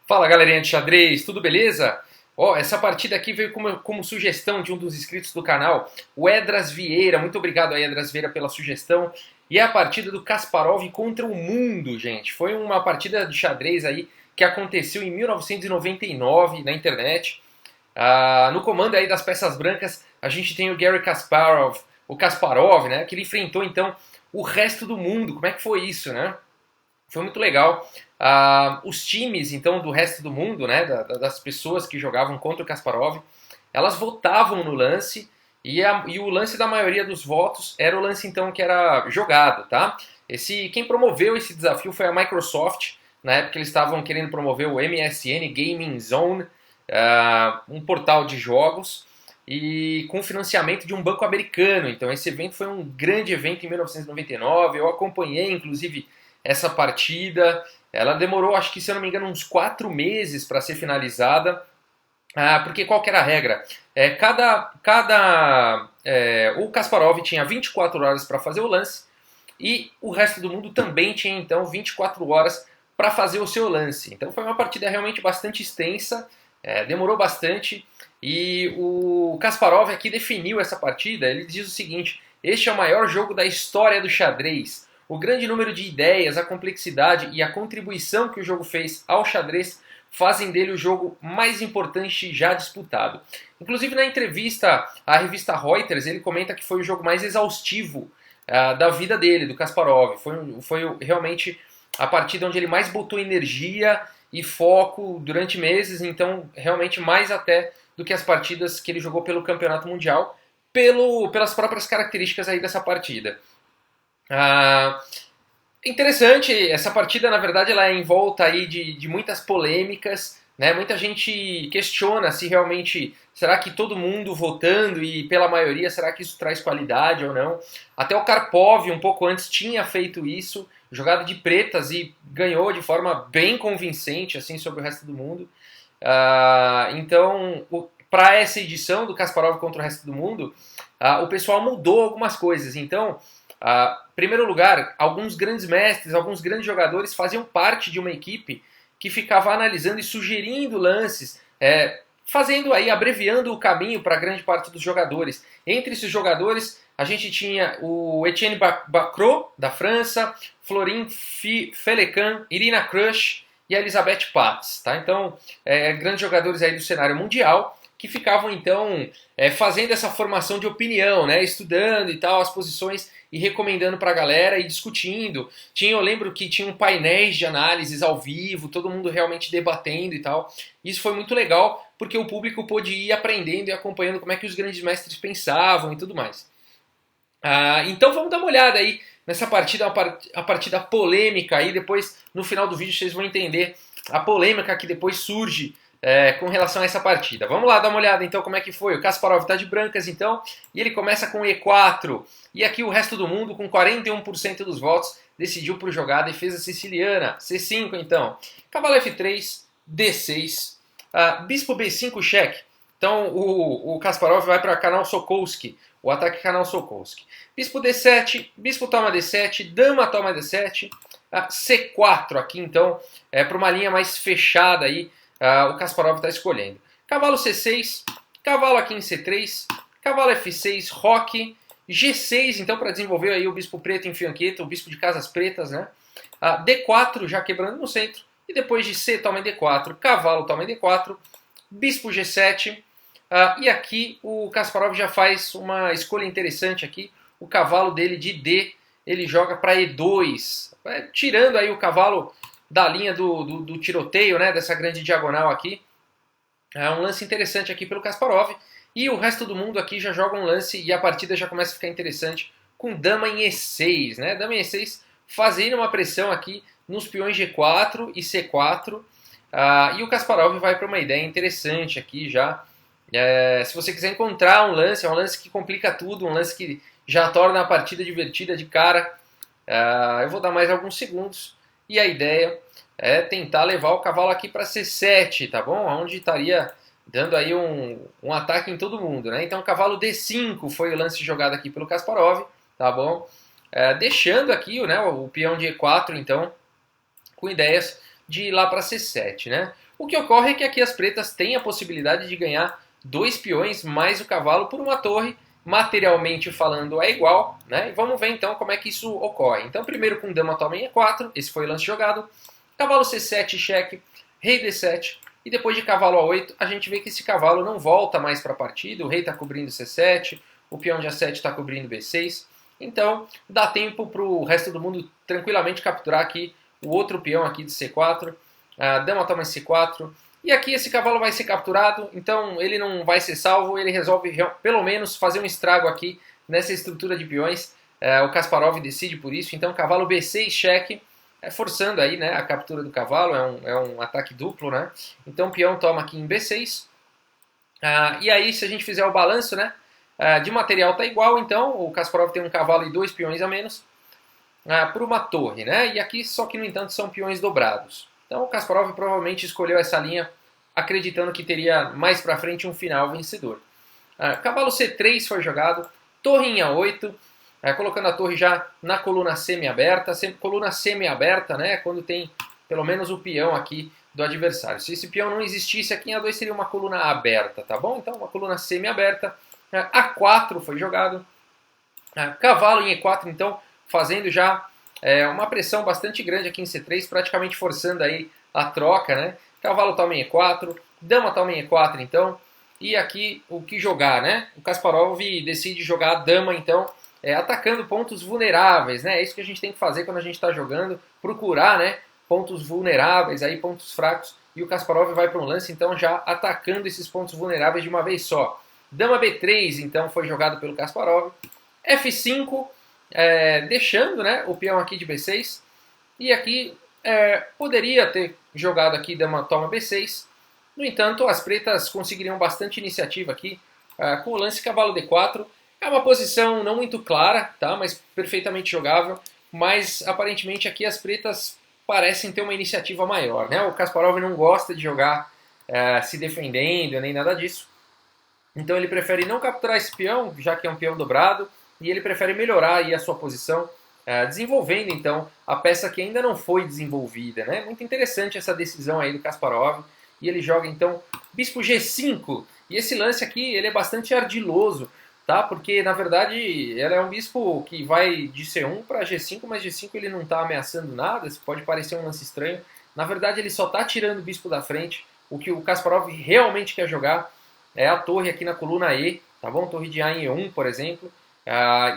Fala galerinha de xadrez, tudo beleza? Ó, essa partida aqui veio como sugestão de um dos inscritos do canal, o Edras Vieira. Muito obrigado aí, Edras Vieira, pela sugestão. E é a partida do Kasparov contra o mundo, gente. Foi uma partida de xadrez aí que aconteceu em 1999 na internet. No comando aí das peças brancas, a gente tem o Garry Kasparov, né? Que ele enfrentou então o resto do mundo. Como é que foi isso, né? Foi muito legal. Os times, então, do resto do mundo, né, das pessoas que jogavam contra o Kasparov, elas votavam no lance e o lance da maioria dos votos era o lance, então, que era jogado, tá? Quem promoveu esse desafio foi a Microsoft. Na época eles estavam querendo promover o MSN Gaming Zone, um portal de jogos, e com financiamento de um banco americano. Então esse evento foi um grande evento em 1999, eu acompanhei, inclusive, essa partida. Ela demorou, acho que se eu não me engano, uns 4 meses para ser finalizada. Porque qual que era a regra? O Kasparov tinha 24 horas para fazer o lance e o resto do mundo também tinha então 24 horas para fazer o seu lance. Então foi uma partida realmente bastante extensa, demorou bastante, e o Kasparov aqui definiu essa partida. Ele diz o seguinte: este é o maior jogo da história do xadrez. O grande número de ideias, a complexidade e a contribuição que o jogo fez ao xadrez fazem dele o jogo mais importante já disputado. Inclusive, na entrevista à revista Reuters, ele comenta que foi o jogo mais exaustivo da vida dele, do Kasparov. Foi realmente a partida onde ele mais botou energia e foco durante meses, então realmente mais até do que as partidas que ele jogou pelo Campeonato Mundial, pelas próprias características aí dessa partida. Interessante, essa partida na verdade ela é em volta aí de muitas polêmicas, né? Muita gente questiona se realmente, será que todo mundo votando e pela maioria, será que isso traz qualidade ou não? Até o Karpov um pouco antes tinha feito isso, jogada de pretas, e ganhou de forma bem convincente assim sobre o resto do mundo. Então, para essa edição do Kasparov contra o resto do mundo, o pessoal mudou algumas coisas. Então, em primeiro lugar, alguns grandes mestres, alguns grandes jogadores faziam parte de uma equipe que ficava analisando e sugerindo lances, abreviando o caminho para grande parte dos jogadores. Entre esses jogadores, a gente tinha o Etienne Bacrot, da França, Florin Felecan, Irina Krush e a Elisabeth Paes. Tá? Então, grandes jogadores aí do cenário mundial que ficavam, então, fazendo essa formação de opinião, né? Estudando e tal as posições e recomendando para a galera e discutindo. Eu lembro que tinha painéis de análises ao vivo, todo mundo realmente debatendo e tal. Isso foi muito legal, porque o público pôde ir aprendendo e acompanhando como é que os grandes mestres pensavam e tudo mais. Então vamos dar uma olhada aí nessa partida, a partida polêmica aí. Depois, no final do vídeo, vocês vão entender a polêmica que depois surge com relação a essa partida. Vamos lá dar uma olhada então como é que foi. O Kasparov está de brancas então, e ele começa com E4, e aqui o resto do mundo, com 41% dos votos, decidiu por jogar a defesa siciliana. C5 então, cavalo F3, D6, bispo B5 cheque. Então o Kasparov vai para canal Sokolsky, o ataque canal Sokolsky. Bispo D7, bispo toma D7, dama toma D7, C4 aqui então, para uma linha mais fechada aí. O Kasparov está escolhendo. Cavalo C6, cavalo aqui em C3, cavalo F6, roque, G6, então para desenvolver aí o bispo preto em fianqueta, o bispo de casas pretas, né? D4 já quebrando no centro, e depois de C toma em D4, cavalo toma em D4, bispo G7, e aqui o Kasparov já faz uma escolha interessante aqui, o cavalo dele de D, ele joga para E2, tirando aí o cavalo da linha do tiroteio, né, dessa grande diagonal aqui. É um lance interessante aqui pelo Kasparov. E o resto do mundo aqui já joga um lance e a partida já começa a ficar interessante com dama em E6, né? Dama em E6 fazendo uma pressão aqui nos peões G4 e C4. E o Kasparov vai para uma ideia interessante aqui já. Se você quiser encontrar um lance, é um lance que complica tudo, um lance que já torna a partida divertida de cara. Eu vou dar mais alguns segundos. E a ideia é tentar levar o cavalo aqui para C7, tá bom? Onde estaria dando aí um ataque em todo mundo, né? Então, cavalo D5 foi o lance jogado aqui pelo Kasparov, tá bom? Deixando aqui, né, o peão de E4, então, com ideias de ir lá para C7, né? O que ocorre é que aqui as pretas têm a possibilidade de ganhar 2 peões mais o cavalo por uma torre, materialmente falando é igual, né? E vamos ver então como é que isso ocorre. Então primeiro com dama toma em E4, esse foi o lance jogado, cavalo C7 cheque, rei D7, e depois de cavalo A8 a gente vê que esse cavalo não volta mais para a partida, o rei está cobrindo C7, o peão de A7 está cobrindo B6, então dá tempo para o resto do mundo tranquilamente capturar aqui o outro peão aqui de C4, a dama toma em C4, e aqui esse cavalo vai ser capturado, então ele não vai ser salvo, ele resolve pelo menos fazer um estrago aqui nessa estrutura de peões, o Kasparov decide por isso, então cavalo B6 cheque, forçando aí, né, a captura do cavalo, é um ataque duplo, né, então o peão toma aqui em B6, e aí se a gente fizer o balanço, né, de material está igual, então o Kasparov tem um cavalo e 2 peões a menos, por uma torre, né, e aqui só que no entanto são peões dobrados. Então o Kasparov provavelmente escolheu essa linha acreditando que teria mais para frente um final vencedor. Cavalo C3 foi jogado, torre em A8, colocando a torre já na coluna semi-aberta. Coluna semi-aberta, né, quando tem pelo menos o peão aqui do adversário. Se esse peão não existisse aqui em A2 seria uma coluna aberta, tá bom? Então uma coluna semi-aberta. A4 foi jogado, cavalo em E4 então fazendo já uma pressão bastante grande aqui em C3, praticamente forçando aí a troca, né? Cavalo toma em E4, dama toma em E4 então, e aqui o que jogar, né? O Kasparov decide jogar a dama então, atacando pontos vulneráveis, né? É isso que a gente tem que fazer quando a gente está jogando, procurar, né, pontos vulneráveis, aí pontos fracos, e o Kasparov vai para um lance então já atacando esses pontos vulneráveis de uma vez só. Dama B3 então foi jogado pelo Kasparov, F5, deixando, né, o peão aqui de B6, e aqui poderia ter jogado aqui dama toma B6, no entanto as pretas conseguiriam bastante iniciativa aqui, com o lance cavalo D4, é uma posição não muito clara, tá, mas perfeitamente jogável, mas aparentemente aqui as pretas parecem ter uma iniciativa maior, né, o Kasparov não gosta de jogar se defendendo, nem nada disso, então ele prefere não capturar esse peão, já que é um peão dobrado, e ele prefere melhorar aí a sua posição, desenvolvendo então a peça que ainda não foi desenvolvida, né? Muito interessante essa decisão aí do Kasparov, e ele joga então bispo G5, e esse lance aqui ele é bastante ardiloso, tá? Porque na verdade ele é um bispo que vai de C1 para G5, mas G5 ele não está ameaçando nada, isso pode parecer um lance estranho, na verdade ele só está tirando o bispo da frente, o que o Kasparov realmente quer jogar é a torre aqui na coluna E, tá bom? Torre de A em E1, por exemplo,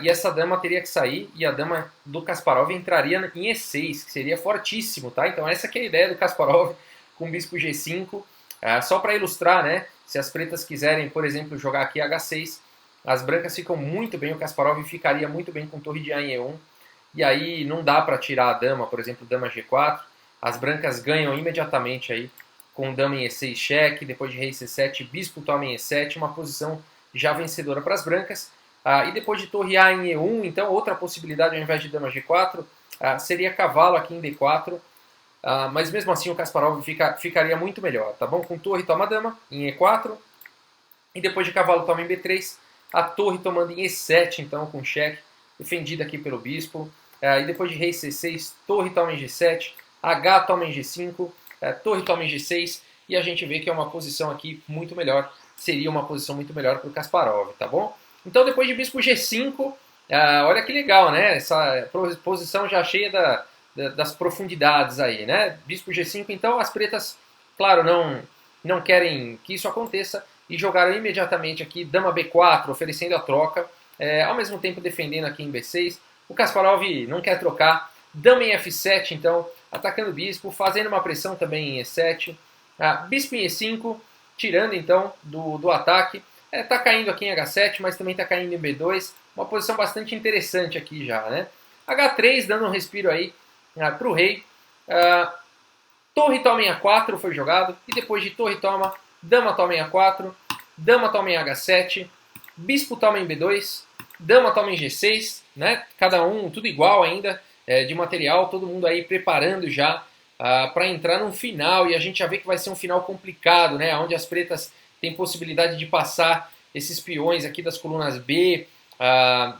e essa dama teria que sair e a dama do Kasparov entraria em E6, que seria fortíssimo, tá? Então essa que é a ideia do Kasparov com bispo G5, só para ilustrar, né? Se as pretas quiserem, por exemplo, jogar aqui H6, as brancas ficam muito bem, o Kasparov ficaria muito bem com torre de A em E1, e aí não dá para tirar a dama, por exemplo, dama G4, as brancas ganham imediatamente aí com dama em E6 cheque, depois de rei C7, bispo toma em E7, uma posição já vencedora para as brancas. E depois de torre A em E1, então outra possibilidade ao invés de dama G4 seria cavalo aqui em D4, mas mesmo assim o Kasparov ficaria muito melhor, tá bom? Com torre toma dama em E4, e depois de cavalo toma em B3, a torre tomando em E7, então com cheque, defendida aqui pelo bispo, e depois de rei C6, torre toma em G7, H toma em G5, torre toma em G6, e a gente vê que é uma posição aqui muito melhor, seria uma posição muito melhor para o Kasparov, tá bom? Então depois de bispo G5, olha que legal, né? Essa posição já cheia das profundidades aí, né? Bispo G5, então as pretas, claro, não querem que isso aconteça e jogaram imediatamente aqui dama B4, oferecendo a troca, ao mesmo tempo defendendo aqui em B6. O Kasparov não quer trocar, dama em F7, então atacando o bispo, fazendo uma pressão também em E7, bispo em E5, tirando então do ataque. Tá caindo aqui em H7, mas também está caindo em B2. Uma posição bastante interessante aqui já, né? H3, dando um respiro aí para o rei. Torre toma em A4 foi jogado. E depois de torre toma, dama toma em A4. Dama toma em H7. Bispo toma em B2. Dama toma em G6. Né? Cada um, tudo igual ainda de material. Todo mundo aí preparando já para entrar num final. E a gente já vê que vai ser um final complicado, né? Onde as pretas tem possibilidade de passar esses peões aqui das colunas B,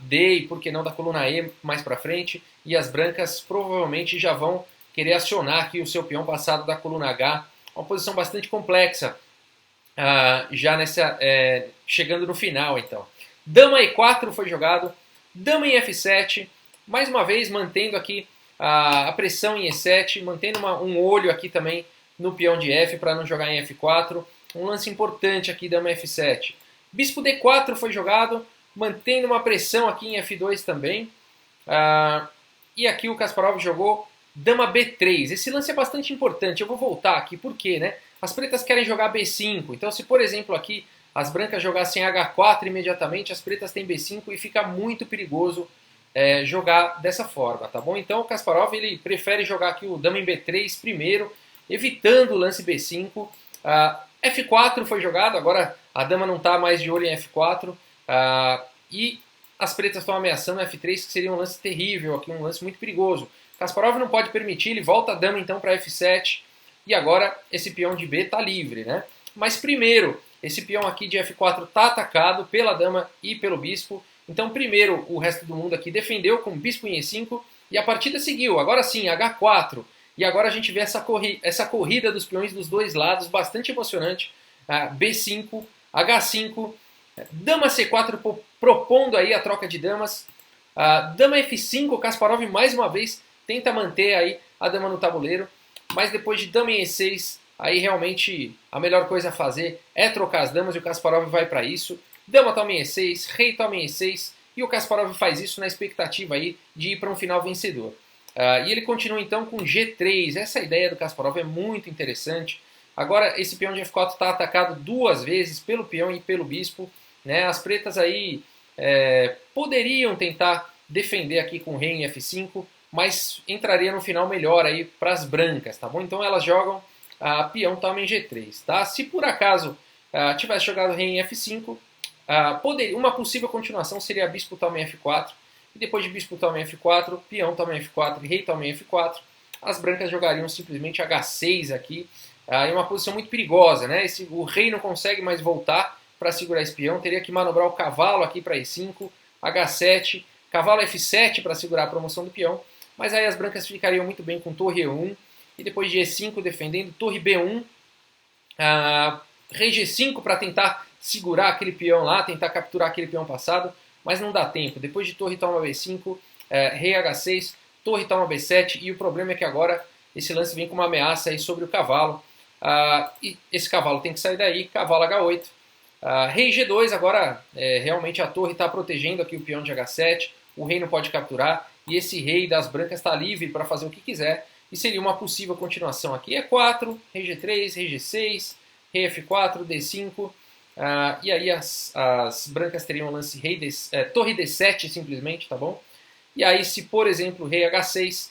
D e por que não da coluna E mais para frente, e as brancas provavelmente já vão querer acionar aqui o seu peão passado da coluna H. Uma posição bastante complexa, já chegando no final então. Dama E4 foi jogado, dama em F7, mais uma vez mantendo aqui a pressão em E7, mantendo um olho aqui também no peão de F para não jogar em F4. Um lance importante aqui, dama F7. Bispo D4 foi jogado, mantendo uma pressão aqui em F2 também. E aqui o Kasparov jogou dama B3. Esse lance é bastante importante, eu vou voltar aqui, por quê, né? As pretas querem jogar B5, então se por exemplo aqui as brancas jogassem H4 imediatamente, as pretas têm B5 e fica muito perigoso jogar dessa forma, tá bom? Então o Kasparov ele prefere jogar aqui o dama em B3 primeiro, evitando o lance B5. F4 foi jogado, agora a dama não está mais de olho em F4, e as pretas estão ameaçando F3, que seria um lance terrível, aqui um lance muito perigoso. Kasparov não pode permitir, ele volta a dama então para F7, e agora esse peão de B está livre, né? Mas primeiro, esse peão aqui de F4 está atacado pela dama e pelo bispo, então primeiro o resto do mundo aqui defendeu com bispo em E5, e a partida seguiu, agora sim, H4, e agora a gente vê essa corrida dos peões dos dois lados, bastante emocionante, B5, H5, dama C4 propondo aí a troca de damas, dama F5, Kasparov mais uma vez tenta manter aí a dama no tabuleiro, mas depois de dama em E6, aí realmente a melhor coisa a fazer é trocar as damas e o Kasparov vai para isso. Dama toma em E6, rei toma em E6 e o Kasparov faz isso na expectativa aí de ir para um final vencedor. E ele continua então com G3, essa ideia do Kasparov é muito interessante. Agora esse peão de F4 está atacado duas vezes pelo peão e pelo bispo, né? As pretas aí poderiam tentar defender aqui com rei em F5, mas entraria no final melhor aí para as brancas, tá bom? Então elas jogam peão toma em G3, tá? Se por acaso tivesse jogado rei em F5, uma possível continuação seria bispo toma em F4, e depois de bispo toma em F4, peão toma em F4 e rei toma em F4, as brancas jogariam simplesmente H6 aqui, em uma posição muito perigosa, né? O rei não consegue mais voltar para segurar esse peão, teria que manobrar o cavalo aqui para E5, H7, cavalo F7 para segurar a promoção do peão, mas aí as brancas ficariam muito bem com torre E1, e depois de E5 defendendo, torre B1, rei G5 para tentar segurar aquele peão lá, tentar capturar aquele peão passado, mas não dá tempo. Depois de torre toma B5, rei H6, torre toma B7, e o problema é que agora esse lance vem com uma ameaça aí sobre o cavalo, e esse cavalo tem que sair daí, cavalo H8, rei G2, agora realmente a torre está protegendo aqui o peão de H7, o rei não pode capturar, e esse rei das brancas está livre para fazer o que quiser, e seria uma possível continuação aqui. E4, rei G3, rei G6, rei F4, D5, e aí as brancas teriam um lance torre D7 simplesmente, tá bom? E aí se, por exemplo, rei H6,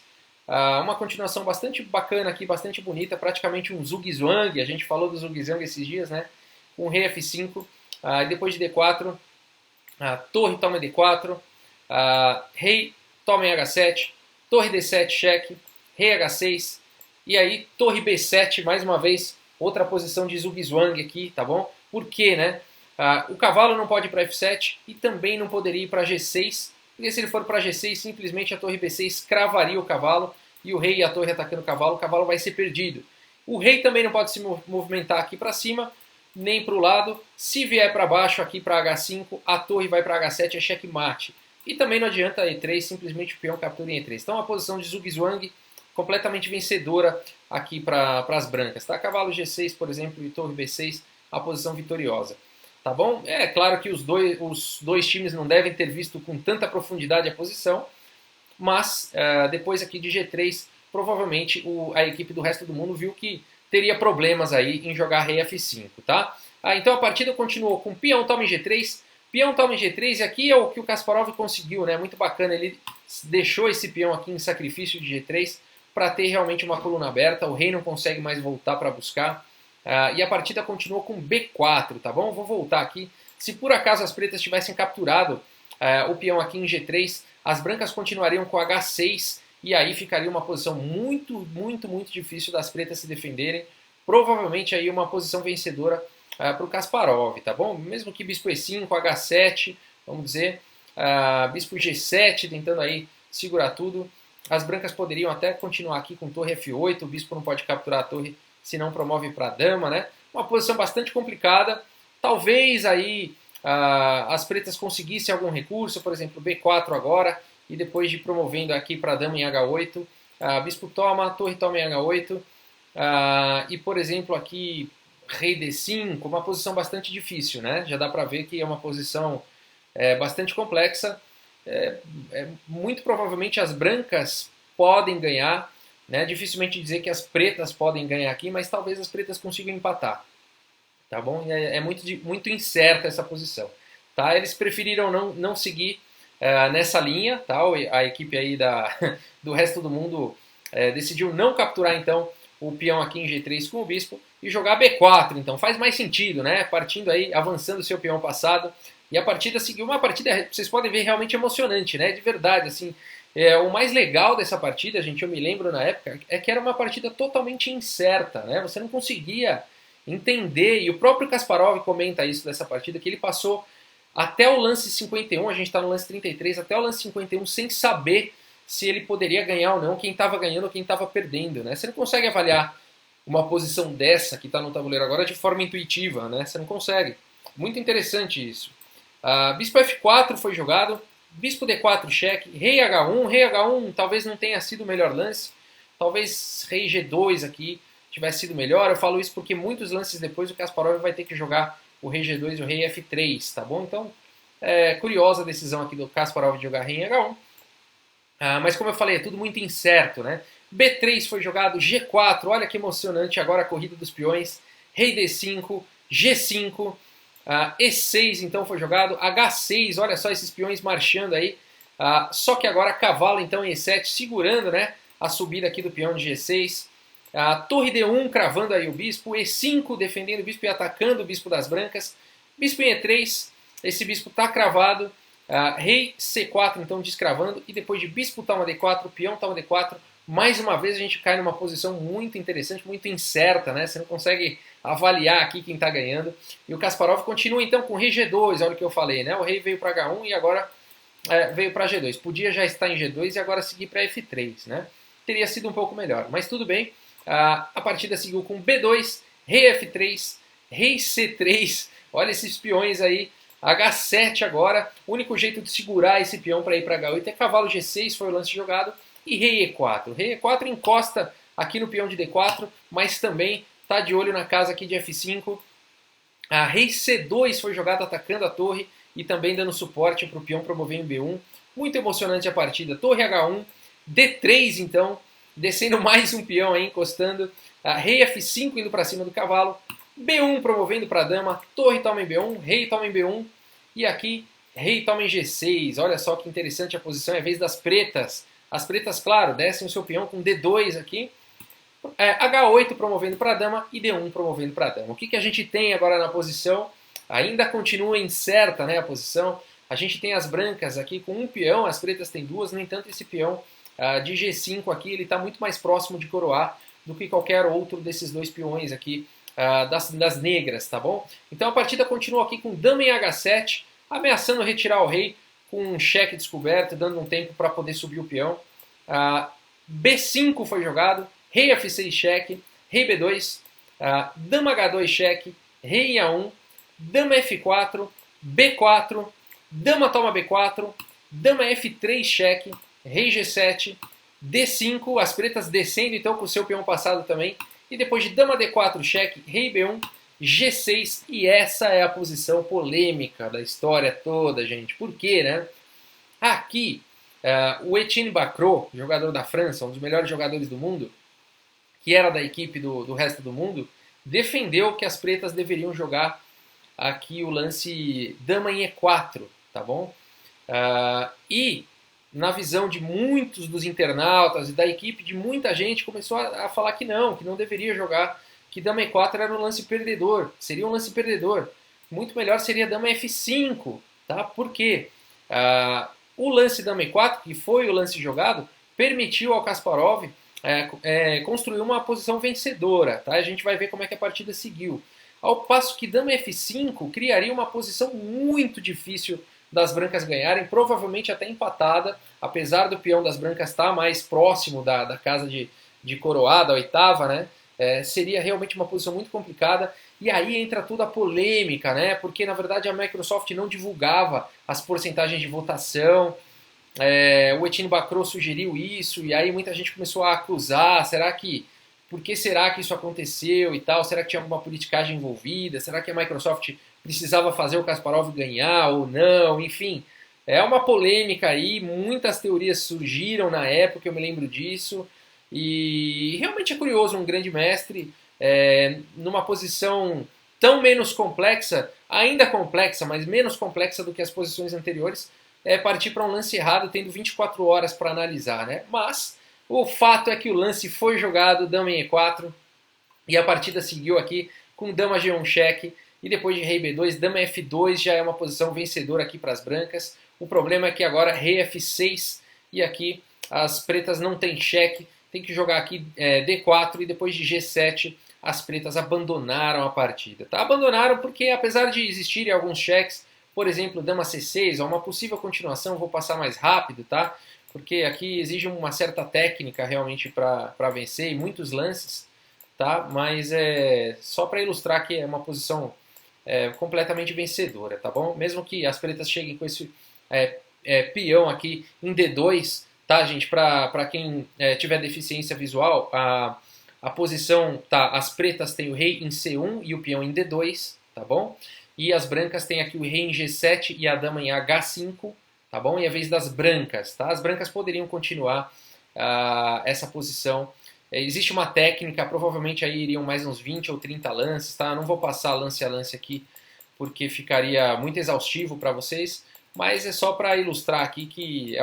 uma continuação bastante bacana aqui, bastante bonita, praticamente um zug-zwang, a gente falou do zug-zwang esses dias, né? Com rei F5, depois de D4, torre toma D4, rei toma em H7, torre D7 cheque, rei H6, e aí torre B7, mais uma vez, outra posição de zug-zwang aqui, tá bom? Por quê, né? O cavalo não pode ir para F7 e também não poderia ir para G6, porque se ele for para G6, simplesmente a torre B6 cravaria o cavalo, e o rei e a torre atacando o cavalo vai ser perdido. O rei também não pode se movimentar aqui para cima, nem para o lado. Se vier para baixo aqui para H5, a torre vai para H7, é checkmate. E também não adianta E3, simplesmente o peão captura em E3. Então a posição de zug-zwang completamente vencedora aqui para as brancas. Tá? Cavalo G6, por exemplo, e torre B6, a posição vitoriosa. Tá bom? É claro que os dois times não devem ter visto com tanta profundidade a posição, mas depois aqui de G3, provavelmente a equipe do resto do mundo viu que teria problemas aí em jogar rei F5, tá? Então a partida continuou com peão toma em G3, peão toma em G3, e aqui é o que o Kasparov conseguiu, né? Muito bacana, ele deixou esse peão aqui em sacrifício de G3 para ter realmente uma coluna aberta, o rei não consegue mais voltar para buscar, e a partida continuou com B4, tá bom? Vou voltar aqui. Se por acaso as pretas tivessem capturado o peão aqui em G3, as brancas continuariam com H6, e aí ficaria uma posição muito, muito, muito difícil das pretas se defenderem. Provavelmente aí uma posição vencedora para o Kasparov, tá bom? Mesmo que bispo E5, H7, vamos dizer, bispo G7 tentando aí segurar tudo. As brancas poderiam até continuar aqui com torre F8, o bispo não pode capturar a torre se não promove para a dama, né? Uma posição bastante complicada. Talvez aí as pretas conseguissem algum recurso, por exemplo, B4 agora, e depois de promovendo aqui para a dama em H8, bispo toma, torre toma em H8, e por exemplo aqui rei D5, uma posição bastante difícil, né? Já dá para ver que é uma posição bastante complexa. Muito provavelmente as brancas podem ganhar, né? Dificilmente dizer que as pretas podem ganhar aqui, mas talvez as pretas consigam empatar, tá bom? É muito incerta essa posição, tá? Eles preferiram não seguir nessa linha, tá? A equipe aí do resto do mundo decidiu não capturar então o peão aqui em G3 com o bispo e jogar B4, então faz mais sentido, né? Partindo aí, avançando o seu peão passado, e a partida seguiu uma partida, vocês podem ver, realmente emocionante, né? De verdade, assim. O mais legal dessa partida, gente, eu me lembro na época, é que era uma partida totalmente incerta, né? Você não conseguia entender, e o próprio Kasparov comenta isso dessa partida, que ele passou até o lance 51, a gente está no lance 33, até o lance 51 sem saber se ele poderia ganhar ou não, quem estava ganhando ou quem estava perdendo, né? Você não consegue avaliar uma posição dessa que está no tabuleiro agora de forma intuitiva, né? Você não consegue. Muito interessante isso. Bispo F4 foi jogado, bispo D4 cheque, rei H1 talvez não tenha sido o melhor lance, talvez rei G2 aqui tivesse sido melhor. Eu falo isso porque muitos lances depois o Kasparov vai ter que jogar o rei G2 e o rei F3, tá bom? Então, curiosa a decisão aqui do Kasparov de jogar rei em H1. Mas como eu falei, é tudo muito incerto, né? B3 foi jogado, G4, olha que emocionante agora a corrida dos peões, rei D5, G5, E6 então foi jogado, H6, olha só esses peões marchando aí, só que agora cavalo então em E7, segurando, né, a subida aqui do peão de G6, torre D1 cravando aí o bispo, E5 defendendo o bispo e atacando o bispo das brancas, bispo em E3, esse bispo está cravado, rei C4 então descravando, e depois de bispo toma D4, peão toma D4, mais uma vez a gente cai numa posição muito interessante, muito incerta, né? Você não consegue avaliar aqui quem está ganhando. E o Kasparov continua então com rei G2, olha o que eu falei, né? O rei veio para H1 e agora veio para G2. Podia já estar em G2 e agora seguir para F3, né? Teria sido um pouco melhor, mas tudo bem. A partida seguiu com B2, rei F3, rei C3, olha esses peões aí. H7 agora, o único jeito de segurar esse peão para ir para H8 é cavalo G6, foi o lance jogado, e rei E4. Rei E4 encosta aqui no peão de D4, mas também está de olho na casa aqui de F5. Rei C2 foi jogado atacando a torre e também dando suporte para o peão promover em B1. Muito emocionante a partida. Torre H1, D3 então, descendo mais um peão aí, encostando. Rei F5 indo para cima do cavalo. B1 promovendo para a dama, torre toma em B1, rei toma em B1, e aqui rei toma em G6. Olha só que interessante a posição, é a vez das pretas. As pretas, claro, descem o seu peão com D2 aqui, H8 promovendo para a dama e D1 promovendo para a dama. O que a gente tem agora na posição? Ainda continua incerta, né, a posição. A gente tem as brancas aqui com um peão, as pretas têm duas, no entanto esse peão de G5 aqui ele está muito mais próximo de coroar do que qualquer outro desses dois peões aqui, das negras, tá bom? Então a partida continua aqui com dama em H7, ameaçando retirar o rei com um cheque descoberto, dando um tempo para poder subir o peão. B5 foi jogado, rei F6 cheque, rei B2, dama H2 cheque, rei A1, dama F4, B4, dama toma B4, dama F3 cheque, rei G7, D5, as pretas descendo então com o seu peão passado também, e depois de dama D4 cheque, rei B1, G6, e essa é a posição polêmica da história toda, gente. Por quê, né? Aqui, o Etienne Bacrot, jogador da França, um dos melhores jogadores do mundo, que era da equipe do resto do mundo, defendeu que as pretas deveriam jogar aqui o lance dama em E4, tá bom? E na visão de muitos dos internautas e da equipe, de muita gente, começou a falar que não deveria jogar, que dama E4 era um lance perdedor, seria um lance perdedor. Muito melhor seria dama F5, tá? Por quê? O lance dama E4, que foi o lance jogado, permitiu ao Kasparov construir uma posição vencedora, tá? A gente vai ver como é que a partida seguiu. Ao passo que dama F5 criaria uma posição muito difícil das brancas ganharem, provavelmente até empatada, apesar do peão das brancas estar mais próximo da casa de coroada, a oitava, né? Seria realmente uma posição muito complicada. E aí entra toda a polêmica, né? Porque na verdade a Microsoft não divulgava as porcentagens de votação. O Etienne Bacrot sugeriu isso, e aí muita gente começou a acusar, por que será que isso aconteceu e tal? Será que tinha alguma politicagem envolvida? Será que a Microsoft precisava fazer o Kasparov ganhar ou não? Enfim, é uma polêmica aí, muitas teorias surgiram na época, eu me lembro disso, e realmente é curioso um grande mestre numa posição tão menos complexa, ainda complexa, mas menos complexa do que as posições anteriores, partir para um lance errado tendo 24 horas para analisar, né? Mas o fato é que o lance foi jogado, dama em E4, e a partida seguiu aqui com dama G1 cheque, e depois de rei B2, dama F2 já é uma posição vencedora aqui para as brancas. O problema é que agora rei F6, e aqui as pretas não têm cheque, tem que jogar aqui D4, e depois de G7 as pretas abandonaram a partida. Tá? Abandonaram porque apesar de existirem alguns cheques, por exemplo, dama C6, uma possível continuação, vou passar mais rápido, tá? Porque aqui exige uma certa técnica realmente para vencer e muitos lances, tá? Mas só para ilustrar que é uma posição completamente vencedora, tá bom? Mesmo que as pretas cheguem com esse peão aqui em D2, tá, gente? Para quem tiver deficiência visual, a posição, tá? As pretas têm o rei em C1 e o peão em D2, tá bom? E as brancas têm aqui o rei em G7 e a dama em H5, tá bom? E a vez das brancas, tá? As brancas poderiam continuar essa posição. Existe uma técnica, provavelmente aí iriam mais uns 20 ou 30 lances, tá? Eu não vou passar lance a lance aqui, porque ficaria muito exaustivo para vocês, mas é só para ilustrar aqui que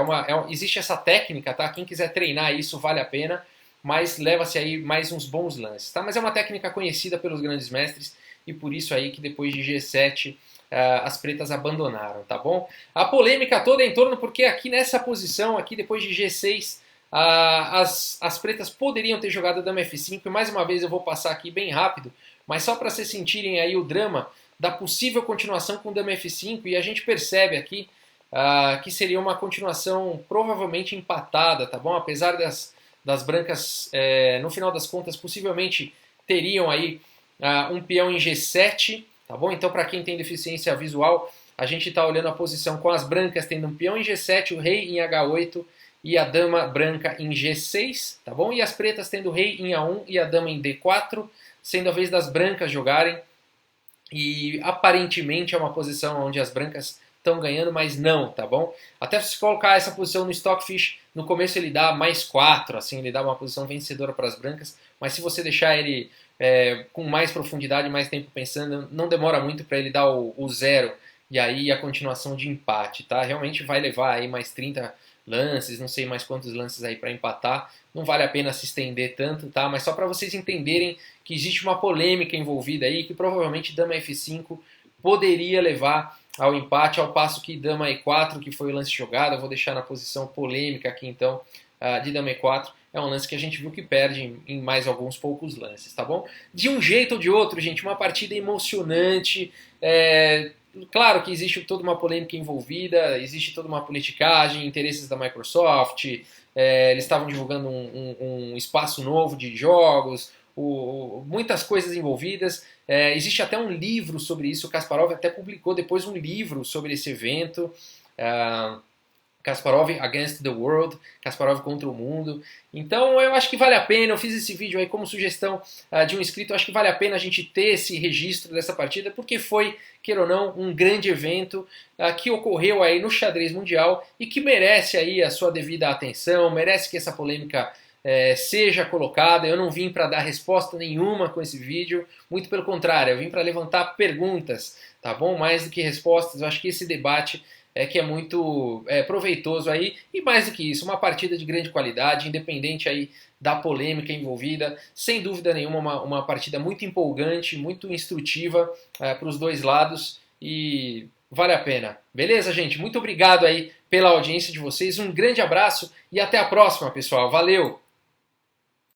existe essa técnica, tá? Quem quiser treinar isso vale a pena, mas leva-se aí mais uns bons lances, tá? Mas é uma técnica conhecida pelos grandes mestres, e por isso aí que depois de G7 as pretas abandonaram, tá bom? A polêmica toda é em torno porque aqui nessa posição, aqui depois de G6, as pretas poderiam ter jogado dama F5, e mais uma vez eu vou passar aqui bem rápido, mas só para vocês sentirem aí o drama da possível continuação com dama F5, e a gente percebe aqui que seria uma continuação provavelmente empatada, tá bom? Apesar das brancas, no final das contas, possivelmente teriam aí um peão em G7, tá bom? Então, para quem tem deficiência visual, a gente está olhando a posição com as brancas tendo um peão em G7, o rei em H8 e a dama branca em G6, tá bom? E as pretas tendo o rei em A1 e a dama em D4, sendo a vez das brancas jogarem. E aparentemente é uma posição onde as brancas estão ganhando, mas não, tá bom? Até se colocar essa posição no Stockfish, no começo ele dá mais 4, assim, ele dá uma posição vencedora para as brancas, mas se você deixar ele com mais profundidade, mais tempo pensando, não demora muito para ele dar o 0 e aí a continuação de empate, tá? Realmente vai levar aí mais 30 lances, não sei mais quantos lances aí para empatar, não vale a pena se estender tanto, tá? Mas só para vocês entenderem que existe uma polêmica envolvida aí, que provavelmente dama F5 poderia levar ao empate, ao passo que dama E4, que foi o lance jogado, eu vou deixar na posição polêmica aqui então, de dama E4, é um lance que a gente viu que perde em mais alguns poucos lances, tá bom? De um jeito ou de outro, gente, uma partida emocionante, claro que existe toda uma polêmica envolvida, existe toda uma politicagem, interesses da Microsoft, eles estavam divulgando um espaço novo de jogos, muitas coisas envolvidas. Existe até um livro sobre isso, o Kasparov até publicou depois um livro sobre esse evento, Kasparov Against the World, Kasparov contra o mundo. Então eu acho que vale a pena, eu fiz esse vídeo aí como sugestão de um inscrito, eu acho que vale a pena a gente ter esse registro dessa partida, porque foi, queira ou não, um grande evento que ocorreu aí no xadrez mundial e que merece aí a sua devida atenção, merece que essa polêmica seja colocada. Eu não vim para dar resposta nenhuma com esse vídeo, muito pelo contrário, eu vim para levantar perguntas, tá bom? Mais do que respostas, eu acho que esse debate que é muito proveitoso aí, e mais do que isso, uma partida de grande qualidade, independente aí da polêmica envolvida, sem dúvida nenhuma, uma partida muito empolgante, muito instrutiva para os dois lados, e vale a pena. Beleza, gente? Muito obrigado aí pela audiência de vocês, um grande abraço e até a próxima, pessoal. Valeu!